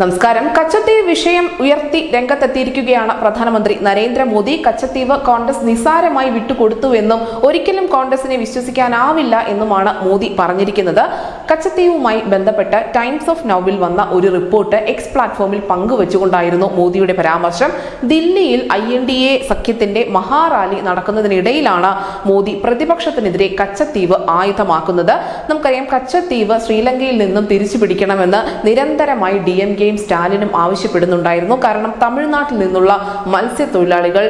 നമസ്കാരം. കച്ചത്തീവ് വിഷയം ഉയർത്തി രംഗത്തെത്തിയിരിക്കുകയാണ് പ്രധാനമന്ത്രി നരേന്ദ്രമോദി. കച്ചത്തീവ് കോൺഗ്രസ് നിസ്സാരമായി വിട്ടുകൊടുത്തുവെന്നും ഒരിക്കലും കോൺഗ്രസിനെ വിശ്വസിക്കാനാവില്ല എന്നുമാണ് മോദി പറഞ്ഞിരിക്കുന്നത്. കച്ചത്തീവുമായി ബന്ധപ്പെട്ട് ടൈംസ് ഓഫ് നൗവിൽ വന്ന ഒരു റിപ്പോർട്ട് എക്സ് പ്ലാറ്റ്ഫോമിൽ പങ്കുവച്ചുകൊണ്ടായിരുന്നു മോദിയുടെ പരാമർശം. ദില്ലിയിൽ INDA സഖ്യത്തിന്റെ മഹാറാലി നടക്കുന്നതിനിടയിലാണ് മോദി പ്രതിപക്ഷത്തിനെതിരെ കച്ചത്തീവ് ആയുധമാക്കുന്നത്. നമുക്കറിയാം, കച്ചത്തീവ് ശ്രീലങ്കയിൽ നിന്നും തിരിച്ചു പിടിക്കണമെന്ന് നിരന്തരമായി DMK സ്റ്റാലിനും ആവശ്യപ്പെടുന്നുണ്ടായിരുന്നു. കാരണം തമിഴ്നാട്ടിൽ നിന്നുള്ള മത്സ്യത്തൊഴിലാളികൾ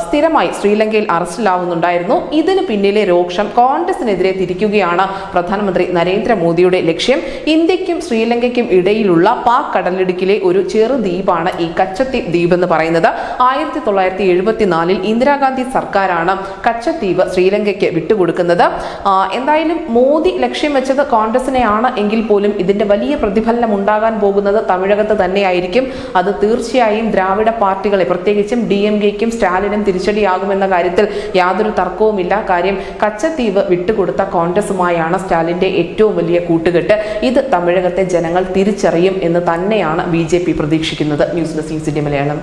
സ്ഥിരമായി ശ്രീലങ്കയിൽ അറസ്റ്റിലാവുന്നുണ്ടായിരുന്നു. ഇതിന് പിന്നിലെ രോക്ഷം കോൺഗ്രസിനെതിരെ തിരിക്കുകയാണ് പ്രധാനമന്ത്രി നരേന്ദ്രമോദിയുടെ ലക്ഷ്യം. ഇന്ത്യക്കും ശ്രീലങ്കയ്ക്കും ഇടയിലുള്ള പാക് കടലിടുക്കിലെ ഒരു ചെറു ദ്വീപാണ് ഈ കച്ചത്തീവ് ദ്വീപ് എന്ന് പറയുന്നത്. 1974 ഇന്ദിരാഗാന്ധി സർക്കാരാണ് കച്ചത്തീവ് ശ്രീലങ്കയ്ക്ക് വിട്ടുകൊടുക്കുന്നത്. എന്തായാലും മോദി ലക്ഷ്യം വെച്ചത് കോൺഗ്രസിനെയാണ് എങ്കിൽ പോലും ഇതിന്റെ വലിയ പ്രതിഫലനം ഉണ്ടാകാൻ പോകുന്നത് തമിഴകത്ത് തന്നെയായിരിക്കും. അത് തീർച്ചയായും ദ്രാവിഡ പാർട്ടികളെ, പ്രത്യേകിച്ചും DMKയ്ക്കും സ്റ്റാലിനും തിരിച്ചടിയാകുമെന്ന കാര്യത്തിൽ യാതൊരു തർക്കവുമില്ല. കാര്യം, കച്ചത്തീവ് വിട്ടുകൊടുത്ത കോൺഗ്രസുമായാണ് സ്റ്റാലിന്റെ ഏറ്റവും വലിയ കൂട്ടുകെട്ട്. ഇത് തമിഴകത്തെ ജനങ്ങൾ തിരിച്ചറിയും എന്ന് തന്നെയാണ് BJP പ്രതീക്ഷിക്കുന്നത്. News desk CCTV Malayalam.